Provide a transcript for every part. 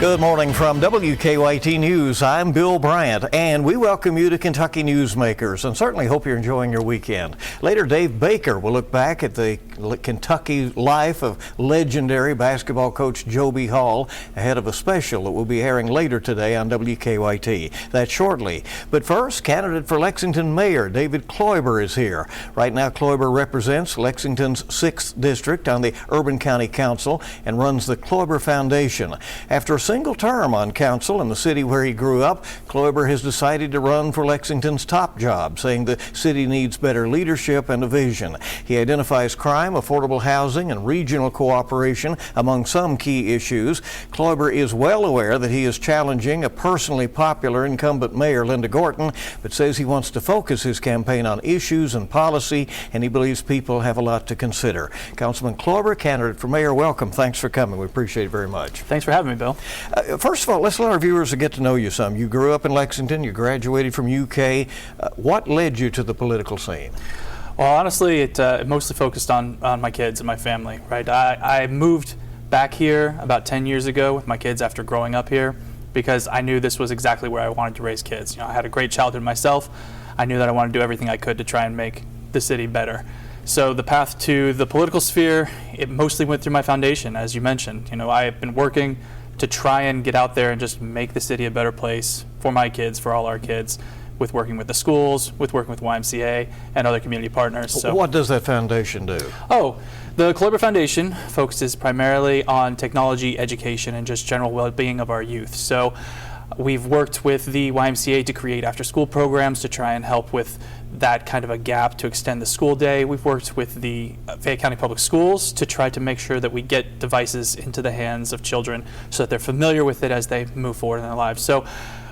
Good morning from WKYT News. I'm Bill Bryant, and we welcome you to Kentucky Newsmakers, and certainly hope you're enjoying your weekend. Later, Dave Baker will look back at the Kentucky life of legendary basketball coach Joby Hall ahead of a special that will be airing later today on WKYT. That's shortly. But first, candidate for Lexington Mayor David Kloiber is here. Right now, Kloiber represents Lexington's 6th District on the Urban County Council and runs the Kloiber Foundation. After a single term on council in the city where he grew up, Kloiber has decided to run for Lexington's top job, saying the city needs better leadership and a vision. He identifies crime, affordable housing, and regional cooperation among some key issues. Kloiber is well aware that he is challenging a personally popular incumbent mayor, Linda Gorton, but says he wants to focus his campaign on issues and policy, and he believes people have a lot to consider. Councilman Kloiber, candidate for mayor, welcome. Thanks for coming. We appreciate it very much. Thanks for having me, Bill. First of all, let's let our viewers get to know you some. You grew up in Lexington, you graduated from UK. What led you to the political scene? Well, honestly, it mostly focused on my kids and my family, right? I moved back here about 10 years ago with my kids after growing up here because I knew this was exactly where I wanted to raise kids. You know, I had a great childhood myself. I knew that I wanted to do everything I could to try and make the city better. So the path to the political sphere, it mostly went through my foundation, as you mentioned. You know, I have been working to try and get out there and just make the city a better place for my kids, for all our kids, with working with the schools, with working with YMCA and other community partners. So, what does that foundation do? Oh, the Kloiber Foundation focuses primarily on technology, education, and just general well-being of our youth. So we've worked with the YMCA to create after-school programs to try and help with that kind of a gap to extend the school day. We've worked with the Fayette County Public Schools to try to make sure that we get devices into the hands of children so that they're familiar with it as they move forward in their lives. So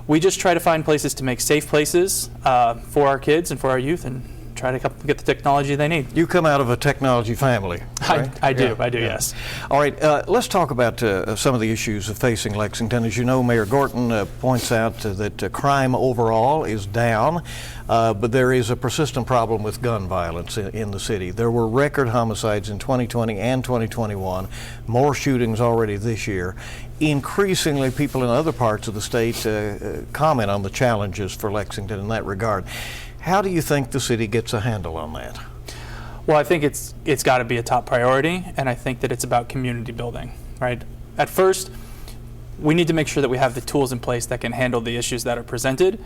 we just try to find places to make safe places for our kids and for our youth and try to get the technology they need. You come out of a technology family, right? I do, yes. All right, let's talk about some of the issues facing Lexington. As you know, Mayor Gorton points out that crime overall is down, but there is a persistent problem with gun violence in the city. There were record homicides in 2020 and 2021, more shootings already this year. Increasingly, people in other parts of the state comment on the challenges for Lexington in that regard. How do you think the city gets a handle on that? Well, I think it's got to be a top priority, and I think that it's about community building, right? At first, we need to make sure that we have the tools in place that can handle the issues that are presented,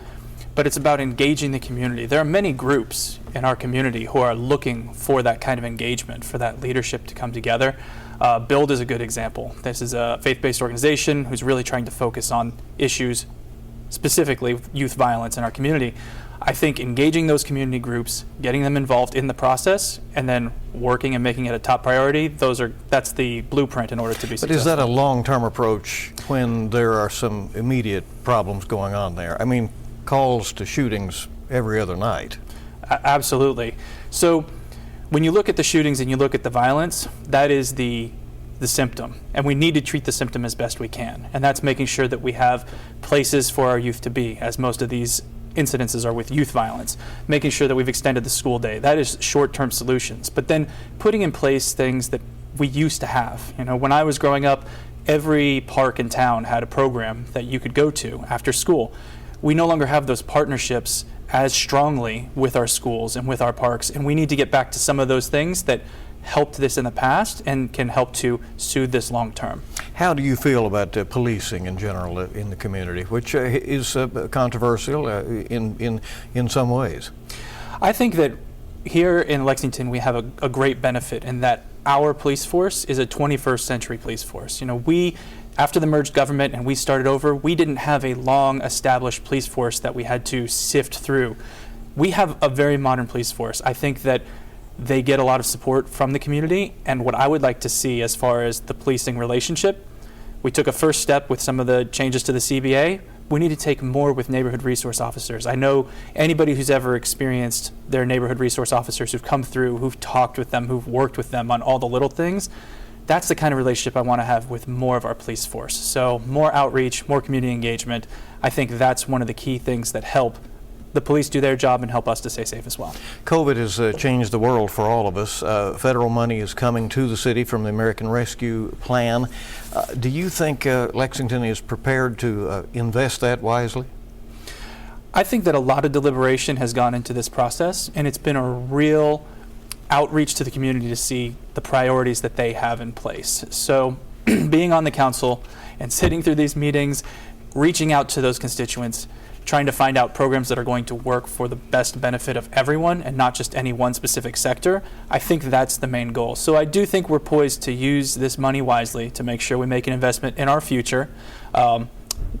but it's about engaging the community. There are many groups in our community who are looking for that kind of engagement, for that leadership to come together. Build is a good example. This is a faith-based organization who's really trying to focus on issues, specifically youth violence in our community. I think engaging those community groups, getting them involved in the process, and then working and making it a top priority, that's the blueprint in order to be successful. But is that a long-term approach when there are some immediate problems going on there? I mean, calls to shootings every other night. Absolutely. So when you look at the shootings and you look at the violence, that is the symptom, and we need to treat the symptom as best we can, and that's making sure that we have places for our youth to be, as most of these incidences are with youth violence, making sure that we've extended the school day. That is short-term solutions, but then putting in place things that we used to have. You know, when I was growing up, every park in town had a program that you could go to after school. We no longer have those partnerships as strongly with our schools and with our parks, and we need to get back to some of those things that helped this in the past and can help to soothe this long term. How do you feel about policing in general in the community, which is controversial in some ways? I think that here in Lexington we have a great benefit in that our police force is a 21st century police force. You know, after the merged government and we started over, we didn't have a long established police force that we had to sift through. We have a very modern police force. I think that they get a lot of support from the community, and what I would like to see as far as the policing relationship, we took a first step with some of the changes to the CBA. We need to take more with neighborhood resource officers. I know anybody who's ever experienced their neighborhood resource officers who've come through, who've talked with them, who've worked with them on all the little things, that's the kind of relationship I want to have with more of our police force. So more outreach, more community engagement. I think that's one of the key things that help the police do their job and help us to stay safe as well. COVID has changed the world for all of us. Federal money is coming to the city from the American Rescue Plan. Do you think Lexington is prepared to invest that wisely? I think that a lot of deliberation has gone into this process, and it's been a real outreach to the community to see the priorities that they have in place. So being on the council and sitting through these meetings, reaching out to those constituents, trying to find out programs that are going to work for the best benefit of everyone and not just any one specific sector, I think that's the main goal. So I do think we're poised to use this money wisely to make sure we make an investment in our future,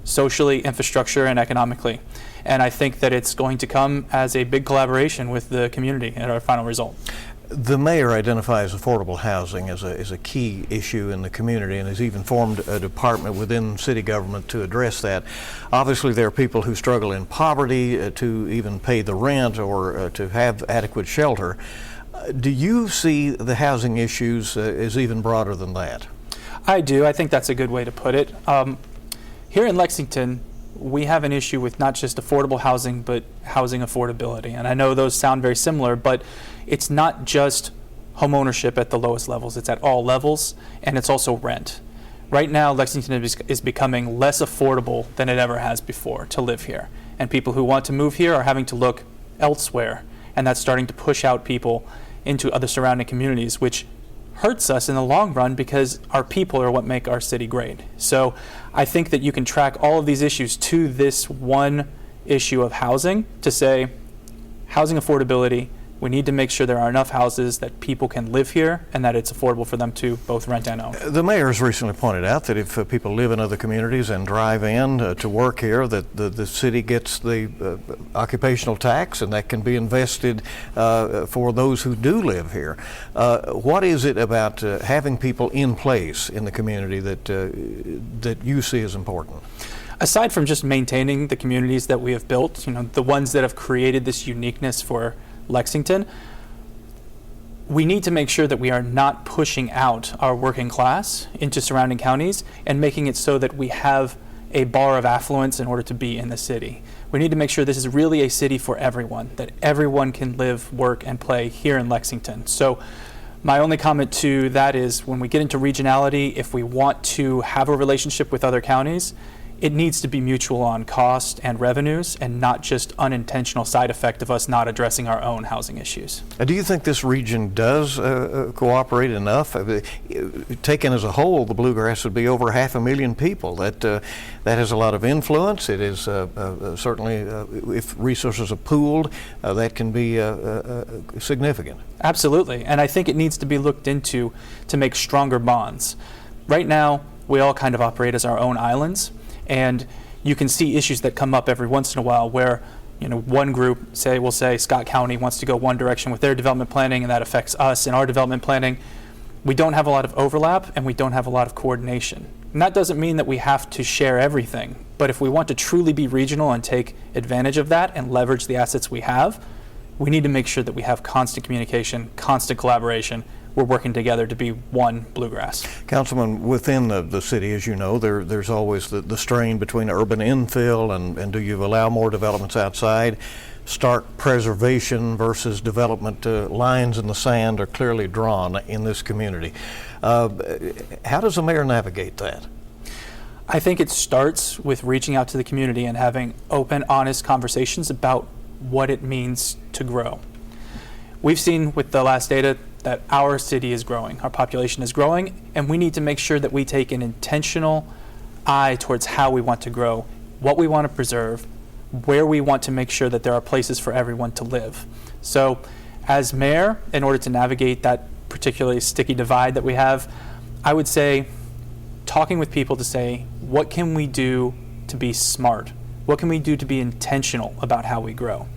socially, infrastructure, and economically. And I think that it's going to come as a big collaboration with the community at our final result. The mayor identifies affordable housing as a key issue in the community and has even formed a department within city government to address that. Obviously, there are people who struggle in poverty to even pay the rent or to have adequate shelter. Do you see the housing issues as even broader than that? I do. I think that's a good way to put it. Here in Lexington, we have an issue with not just affordable housing, but housing affordability. And I know those sound very similar, but it's not just home ownership at the lowest levels. It's at all levels, and it's also rent. Right now, Lexington is becoming less affordable than it ever has before to live here. And people who want to move here are having to look elsewhere, and that's starting to push out people into other surrounding communities, which hurts us in the long run because our people are what make our city great. So I think that you can track all of these issues to this one issue of housing to say, housing affordability, we need to make sure there are enough houses that people can live here and that it's affordable for them to both rent and own. The mayor has recently pointed out that if people live in other communities and drive in to work here, that the city gets the occupational tax, and that can be invested for those who do live here. What is it about having people in place in the community that you see as important? Aside from just maintaining the communities that we have built, the ones that have created this uniqueness for Lexington, we need to make sure that we are not pushing out our working class into surrounding counties and making it so that we have a bar of affluence in order to be in the city. We need to make sure this is really a city for everyone, that everyone can live, work, and play here in Lexington. So my only comment to that is when we get into regionality, if we want to have a relationship with other counties, it needs to be mutual on cost and revenues and not just unintentional side effect of us not addressing our own housing issues. Do you think this region does cooperate enough? Taken as a whole, the Bluegrass would be over 500,000 people. That has a lot of influence. It is certainly, if resources are pooled, that can be significant. Absolutely, and I think it needs to be looked into to make stronger bonds. Right now, we all kind of operate as our own islands. And you can see issues that come up every once in a while where, one group will say Scott County wants to go one direction with their development planning, and that affects us in our development planning. We don't have a lot of overlap, and we don't have a lot of coordination. And that doesn't mean that we have to share everything. But if we want to truly be regional and take advantage of that and leverage the assets we have, we need to make sure that we have constant communication, constant collaboration. We're working together to be one Bluegrass. Councilman, within the city, as you know, there's always the strain between urban infill and do you allow more developments outside? Stark preservation versus development lines in the sand are clearly drawn in this community. How does the mayor navigate that? I think it starts with reaching out to the community and having open, honest conversations about what it means to grow. We've seen with the last data that our city is growing, our population is growing, and we need to make sure that we take an intentional eye towards how we want to grow, what we want to preserve, where we want to make sure that there are places for everyone to live. So as mayor, in order to navigate that particularly sticky divide that we have, I would say talking with people to say, what can we do to be smart? What can we do to be intentional about how we grow?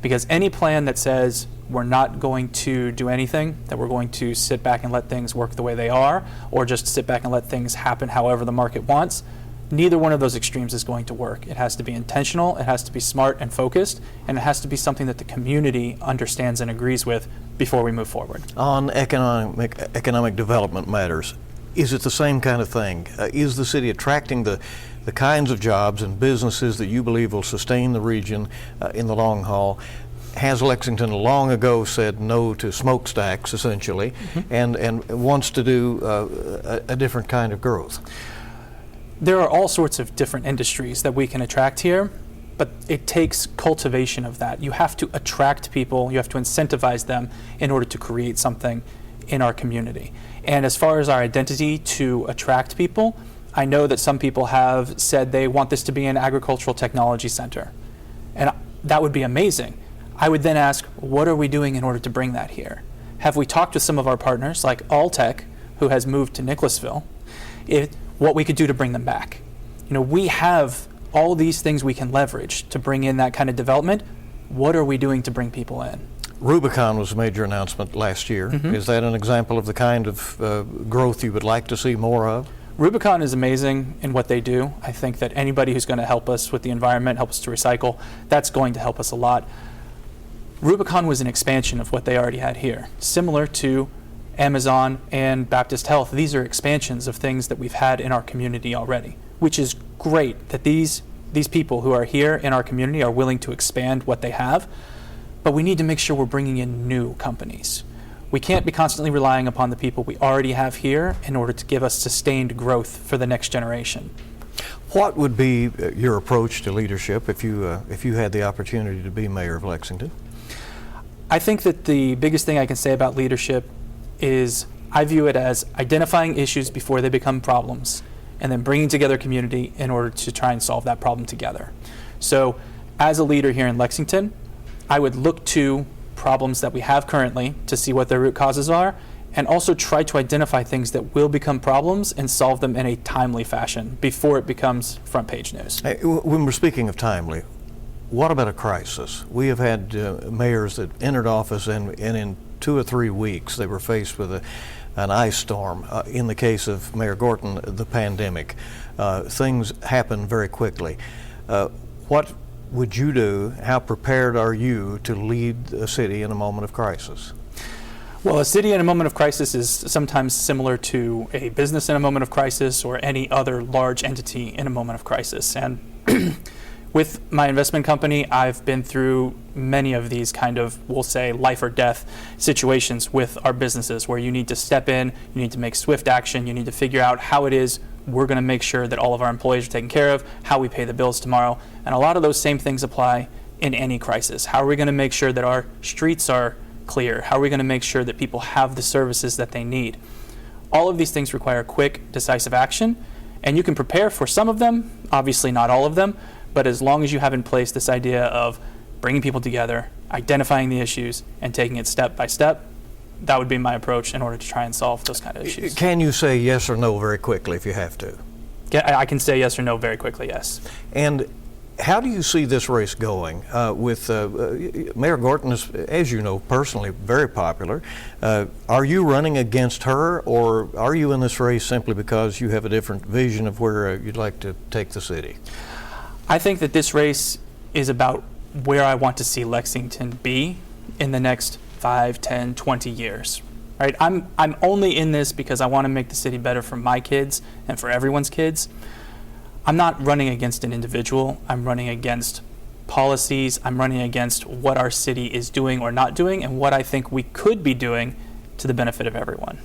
Because any plan that says we're not going to do anything, that we're going to sit back and let things work the way they are, or just sit back and let things happen however the market wants, neither one of those extremes is going to work. It has to be intentional, it has to be smart and focused, and it has to be something that the community understands and agrees with before we move forward. On economic development matters, is it the same kind of thing? Is the city attracting the the kinds of jobs and businesses that you believe will sustain the region in the long haul. Has Lexington long ago said no to smokestacks, essentially, and wants to do a different kind of growth? There are all sorts of different industries that we can attract here, but it takes cultivation of that. You have to attract people, you have to incentivize them in order to create something in our community. And as far as our identity to attract people, I know that some people have said they want this to be an agricultural technology center. And that would be amazing. I would then ask, what are we doing in order to bring that here? Have we talked with some of our partners, like Alltech, who has moved to Nicholasville, what we could do to bring them back? You know, we have all these things we can leverage to bring in that kind of development. What are we doing to bring people in? Rubicon was a major announcement last year. Is that an example of the kind of growth you would like to see more of? Rubicon is amazing in what they do. I think that anybody who's going to help us with the environment, help us to recycle, that's going to help us a lot. Rubicon was an expansion of what they already had here, similar to Amazon and Baptist Health. These are expansions of things that we've had in our community already, which is great that these people who are here in our community are willing to expand what they have, but we need to make sure we're bringing in new companies. We can't be constantly relying upon the people we already have here in order to give us sustained growth for the next generation. What would be your approach to leadership if you had the opportunity to be mayor of Lexington? I think that the biggest thing I can say about leadership is I view it as identifying issues before they become problems and then bringing together community in order to try and solve that problem together. So as a leader here in Lexington, I would look to problems that we have currently to see what their root causes are, and also try to identify things that will become problems and solve them in a timely fashion before it becomes front page news. Hey, when we're speaking of timely, what about a crisis? We have had mayors that entered office and in 2 or 3 weeks they were faced with an ice storm. In the case of Mayor Gorton, the pandemic. Things happen very quickly. What would you do? How prepared are you to lead a city in a moment of crisis? Well, a city in a moment of crisis is sometimes similar to a business in a moment of crisis or any other large entity in a moment of crisis. And with my investment company, I've been through many of these kind of, we'll say, life or death situations with our businesses where you need to step in, you need to make swift action, you need to figure out how it is we're going to make sure that all of our employees are taken care of, how we pay the bills tomorrow. And a lot of those same things apply in any crisis. How are we going to make sure that our streets are clear? How are we going to make sure that people have the services that they need? All of these things require quick, decisive action, and you can prepare for some of them, obviously not all of them, but as long as you have in place this idea of bringing people together, identifying the issues, and taking it step by step, that would be my approach in order to try and solve those kind of issues. Can you say yes or no very quickly if you have to? I can say yes or no very quickly, yes. And how do you see this race going? With Mayor Gorton is, as you know, personally very popular. Are you running against her, or are you in this race simply because you have a different vision of where you'd like to take the city? I think that this race is about where I want to see Lexington be in the next 5, 10, 20 years. Right? I'm only in this because I want to make the city better for my kids and for everyone's kids. I'm not running against an individual. I'm running against policies. I'm running against what our city is doing or not doing and what I think we could be doing to the benefit of everyone.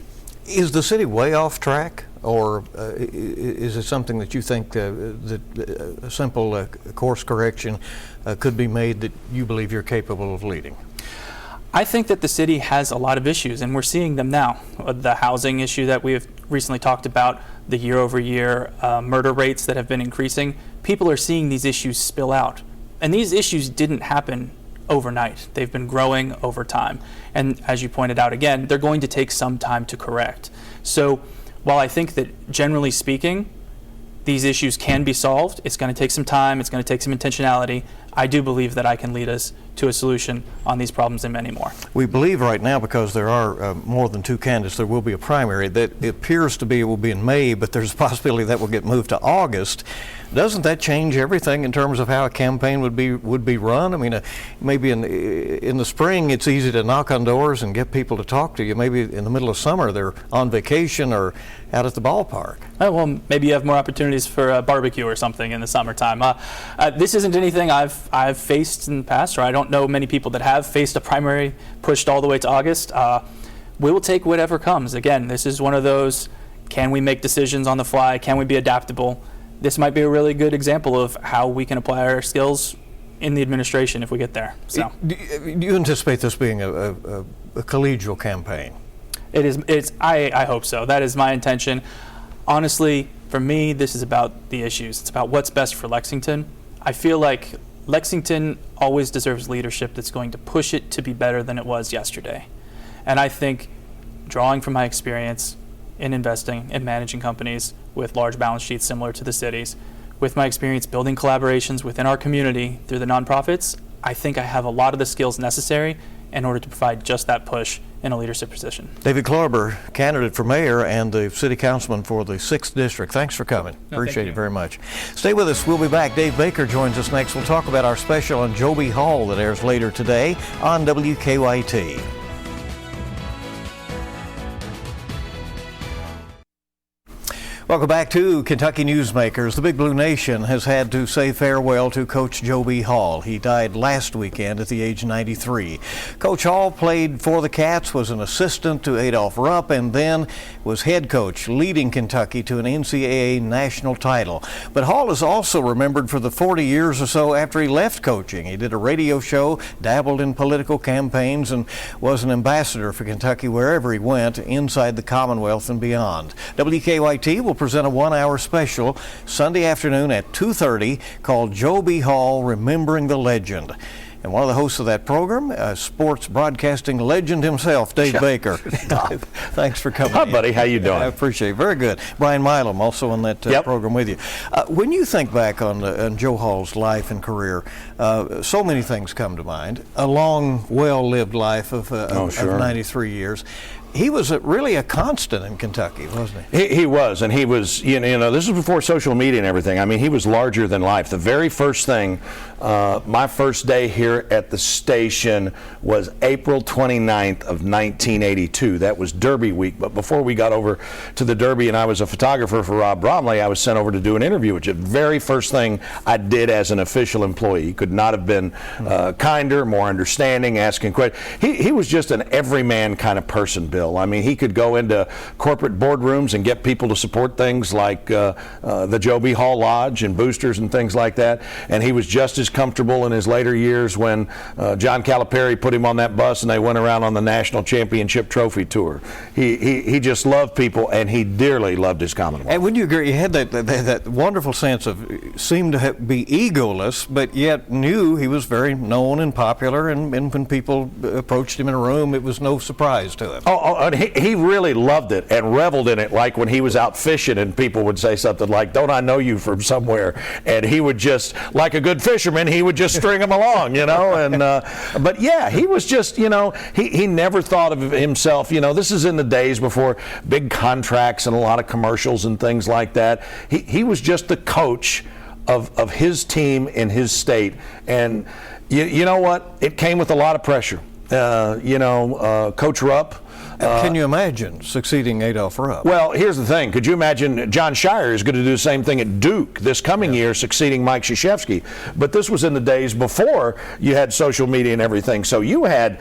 Is the city way off track, or is it something that you think that a simple course correction could be made that you believe you're capable of leading? I think that the city has a lot of issues, and we're seeing them now. The housing issue that we've recently talked about, the year-over-year murder rates that have been increasing. People are seeing these issues spill out. And these issues didn't happen overnight. They've been growing over time. And as you pointed out again, they're going to take some time to correct. So while I think that generally speaking, these issues can be solved, it's going to take some time, it's going to take some intentionality, I do believe that I can lead us to a solution on these problems and many more. We believe right now, because there are more than 2 candidates, there will be a primary that it appears to be it will be in May, but there's a possibility that will get moved to August. doesn't that change everything in terms of how a campaign would be run? I mean, maybe in the spring it's easy to knock on doors and get people to talk to you. Maybe in the middle of summer they're on vacation or out at the ballpark. Well, maybe you have more opportunities for a barbecue or something in the summertime. This isn't anything I've faced in the past, or I don't know many people that have faced a primary pushed all the way to August. We will take whatever comes. Again, this is one of those, can we make decisions on the fly? Can we be adaptable? This might be a really good example of how we can apply our skills in the administration if we get there. So, do you anticipate this being a collegial campaign? It is. I hope so. That is my intention. Honestly, for me, this is about the issues. It's about what's best for Lexington. I feel like Lexington always deserves leadership that's going to push it to be better than it was yesterday. And I think, drawing from my experience in investing and managing companies with large balance sheets similar to the city's, with my experience building collaborations within our community through the nonprofits, I think I have a lot of the skills necessary in order to provide just that push in a leadership position. David Kloiber, candidate for mayor and the city councilman for the 6th district. Thanks for coming. Appreciate it very much. Stay with us. We'll be back. Dave Baker joins us next. We'll talk about our special on Joby Hall that airs later today on WKYT. Welcome back to Kentucky Newsmakers. The Big Blue Nation has had to say farewell to Coach Joby Hall. He died last weekend at the age of 93. Coach Hall played for the Cats, was an assistant to Adolph Rupp, and then was head coach, leading Kentucky to an NCAA national title. But Hall is also remembered for the 40 years or so after he left coaching. He did a radio show, dabbled in political campaigns, and was an ambassador for Kentucky wherever he went, inside the Commonwealth and beyond. WKYT will present a 1-hour special Sunday afternoon at 2:30 called Joby Hall Remembering the Legend. And one of the hosts of that program, sports broadcasting legend himself, Dave Baker. Thanks for coming. Hi, buddy. How you doing? I appreciate it. Very good. Brian Milam, also on that program with you. When you think back on Joe Hall's life and career, so many things come to mind. A long, well-lived life of 93 years. He was really a constant in Kentucky, wasn't he? He was, and he was, you know, this was before social media and everything. I mean, he was larger than life. The very first thing, my first day here at the station was April 29th of 1982. That was Derby week. But before we got over to the Derby and I was a photographer for Rob Bromley, I was sent over to do an interview, which is the very first thing I did as an official employee. He could not have been kinder, more understanding, asking questions. He was just an everyman kind of person, Bill. I mean, he could go into corporate boardrooms and get people to support things like the Joby Hall Lodge and boosters and things like that. And he was just as comfortable in his later years when John Calipari put him on that bus and they went around on the national championship trophy tour. He just loved people, and he dearly loved his Commonwealth. And would you agree, he had that wonderful sense of, seemed to be egoless, but yet knew he was very known and popular, and when people approached him in a room, it was no surprise to him. And he really loved it and reveled in it, like when he was out fishing and people would say something like, "Don't I know you from somewhere?" And he would just, like a good fisherman, he would just string them along, you know. And but yeah, he was just, you know, he never thought of himself, you know, this is in the days before big contracts and a lot of commercials and things like that. He was just the coach of his team in his state. And you know what? It came with a lot of pressure. Coach Rupp. Can you imagine succeeding Adolph Rupp? Well, here's the thing. Could you imagine John Shire is going to do the same thing at Duke this coming year, succeeding Mike Krzyzewski? But this was in the days before you had social media and everything. So you had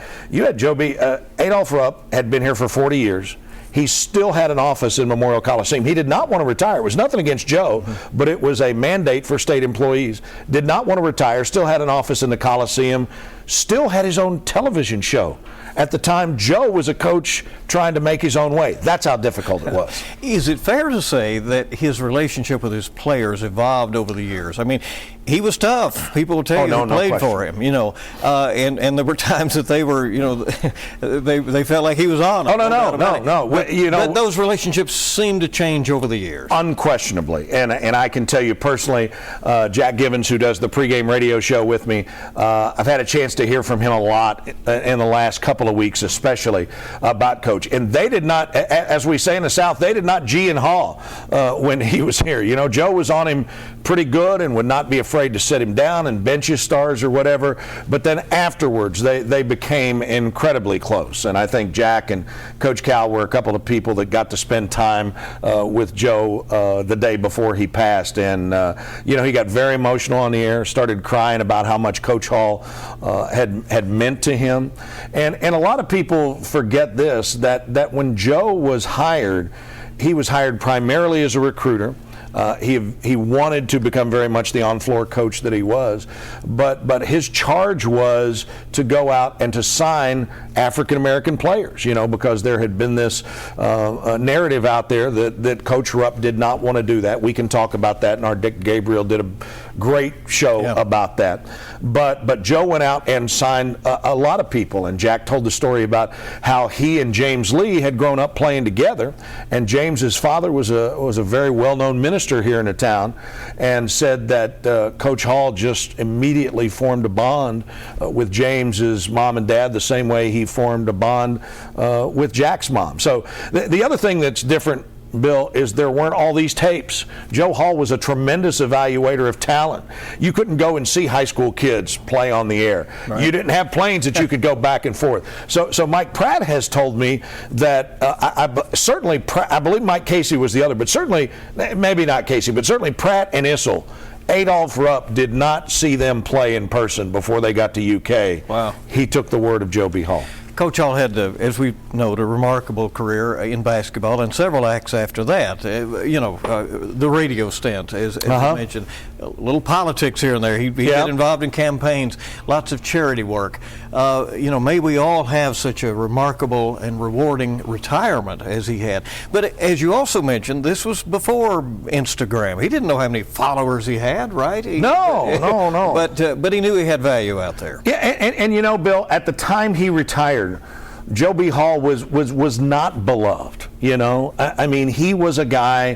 Joby. Adolph Rupp had been here for 40 years. He still had an office in Memorial Coliseum. He did not want to retire. It was nothing against Joe, but it was a mandate for state employees. Did not want to retire, still had an office in the Coliseum, still had his own television show. At the time, Joe was a coach trying to make his own way. That's how difficult it was. Is it fair to say that his relationship with his players evolved over the years? I mean, he was tough. People will tell you who played for him, you know, and there were times that they were, you know, they felt like he was on them. No. But those relationships seem to change over the years. Unquestionably. And I can tell you personally, Jack Givens, who does the pregame radio show with me, I've had a chance to hear from him a lot in the last couple of weeks, especially about Coach. And they did not, as we say in the South, they did not G and haw when he was here. You know, Joe was on him pretty good and would not be afraid to sit him down and bench his stars or whatever. But then afterwards, they became incredibly close. And I think Jack and Coach Cal were a couple of people that got to spend time with Joe the day before he passed. And, you know, he got very emotional on the air, started crying about how much Coach Hall had meant to him. And a lot of people forget this, that when Joe was hired, he was hired primarily as a recruiter. He wanted to become very much the on-floor coach that he was, but his charge was to go out and to sign African-American players, you know, because there had been this narrative out there that Coach Rupp did not want to do that. We can talk about that, and our Dick Gabriel did a great show about that. But Joe went out and signed a lot of people, and Jack told the story about how he and James Lee had grown up playing together, and James's father was a very well-known minister here in the town, and said that Coach Hall just immediately formed a bond with James's mom and dad the same way he formed a bond with Jack's mom. So the other thing that's different, Bill, is there weren't all these tapes. Joe Hall was a tremendous evaluator of talent. You couldn't go and see high school kids play on the air. Right. You didn't have planes that you could go back and forth. So Mike Pratt has told me that I believe Mike Casey was the other, but certainly, maybe not Casey, but certainly Pratt and Issel, Adolph Rupp did not see them play in person before they got to UK. Wow. He took the word of Joe B. Hall. Coach Hall had, as we know, a remarkable career in basketball and several acts after that. The radio stint, as you mentioned, a little politics here and there. He got involved in campaigns, lots of charity work. May we all have such a remarkable and rewarding retirement as he had. But as you also mentioned, this was before Instagram. He didn't know how many followers he had, right? No. But he knew he had value out there. Yeah, and you know, Bill, at the time he retired, Joe B. Hall was not beloved. You know, I mean, he was a guy,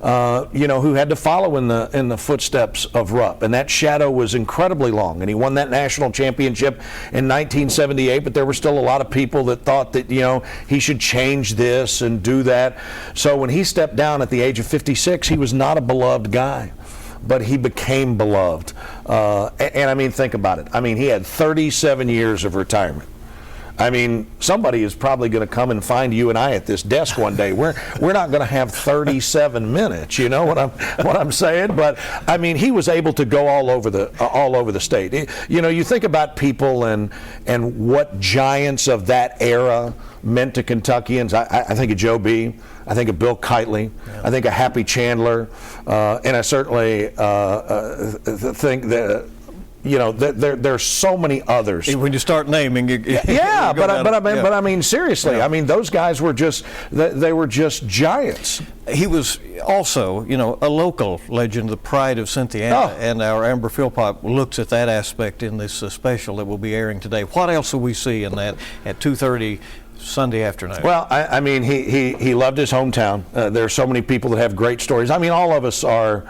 who had to follow in the footsteps of Rupp, and that shadow was incredibly long. And he won that national championship in 1978. But there were still a lot of people that thought that he should change this and do that. So when he stepped down at the age of 56, he was not a beloved guy. But he became beloved. And I mean, think about it. I mean, he had 37 years of retirement. I mean, somebody is probably going to come and find you and I at this desk one day. We're not going to have 37 minutes. You know what I'm saying? But I mean, he was able to go all over the state. You think about people and what giants of that era meant to Kentuckians. I think of Joe B. I think of Bill Kitely. I think of Happy Chandler, and I certainly think that. There's so many others. When you start naming, but I mean seriously. I mean, those guys were just they were just giants. He was also, a local legend, the pride of Cynthiana, and our Amber Philpott looks at that aspect in this special that will be airing today. What else will we see in that at 2:30 Sunday afternoon? Well, I mean, he loved his hometown. There are so many people that have great stories. I mean, all of us are,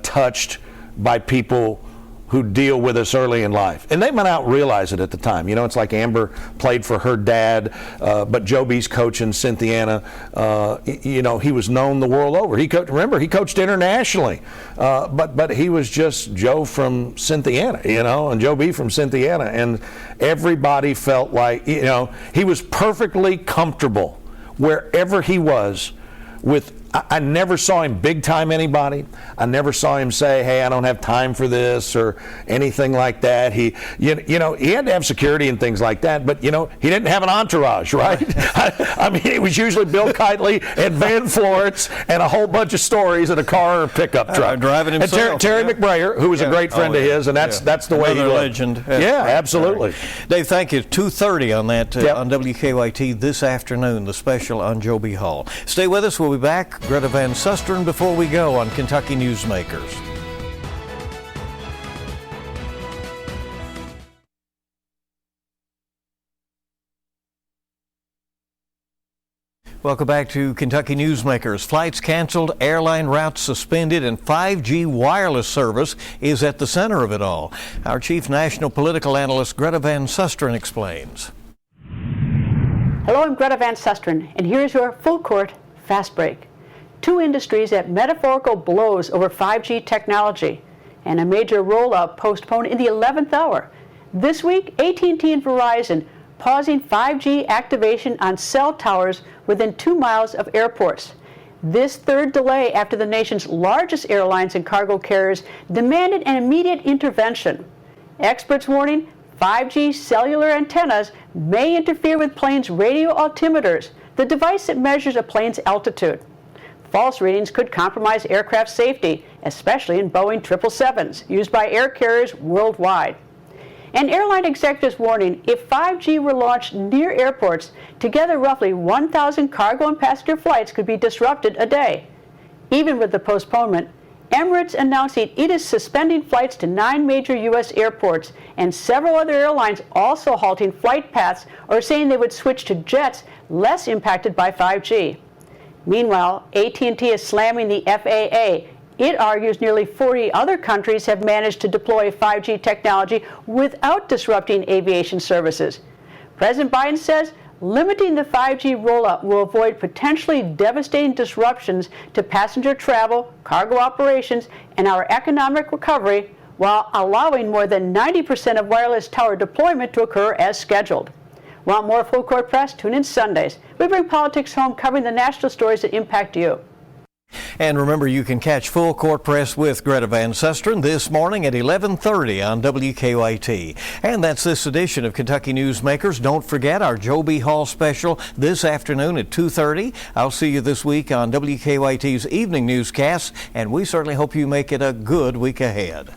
touched by people who deal with us early in life. And they might not realize it at the time. It's like Amber played for her dad, but Joe B's coach in Cynthiana, he was known the world over. He coached internationally, but he was just Joe from Cynthiana, and Joe B from Cynthiana. And everybody felt like, he was perfectly comfortable wherever he was with. I never saw him big time anybody. I never saw him say, "Hey, I don't have time for this" or anything like that. He had to have security and things like that, but he didn't have an entourage, right? I mean, it was usually Bill Kitely and Van Florence and a whole bunch of stories in a car or pickup truck. Driving himself. And Terry McBrayer, who was a great friend of his, and that's the way he lived. Legend. Yeah, absolutely. Dave, thank you. 2:30 on that on WKYT this afternoon, the special on Joe B. Hall. Stay with us. We'll be back. Greta Van Susteren before we go on Kentucky Newsmakers. Welcome back to Kentucky Newsmakers. Flights canceled, airline routes suspended, and 5G wireless service is at the center of it all. Our chief national political analyst, Greta Van Susteren, explains. Hello, I'm Greta Van Susteren, and here's your full court fast break. Two industries at metaphorical blows over 5G technology, and a major rollout postponed in the 11th hour. This week, AT&T and Verizon pausing 5G activation on cell towers within 2 miles of airports. This third delay after the nation's largest airlines and cargo carriers demanded an immediate intervention. Experts warning 5G cellular antennas may interfere with planes' radio altimeters, the device that measures a plane's altitude. False readings could compromise aircraft safety, especially in Boeing 777s used by air carriers worldwide. And airline executives warning if 5G were launched near airports, together roughly 1,000 cargo and passenger flights could be disrupted a day. Even with the postponement, Emirates announcing it is suspending flights to 9 major U.S. airports, and several other airlines also halting flight paths or saying they would switch to jets less impacted by 5G. Meanwhile, AT&T is slamming the FAA. It argues nearly 40 other countries have managed to deploy 5G technology without disrupting aviation services. President Biden says limiting the 5G rollout will avoid potentially devastating disruptions to passenger travel, cargo operations, and our economic recovery, while allowing more than 90% of wireless tower deployment to occur as scheduled. Want more full court press? Tune in Sundays. We bring politics home, covering the national stories that impact you. And remember, you can catch Full Court Press with Greta Van Susteren this morning at 11:30 on WKYT. And that's this edition of Kentucky Newsmakers. Don't forget our Joe B. Hall special this afternoon at 2:30. I'll see you this week on WKYT's evening newscast, and we certainly hope you make it a good week ahead.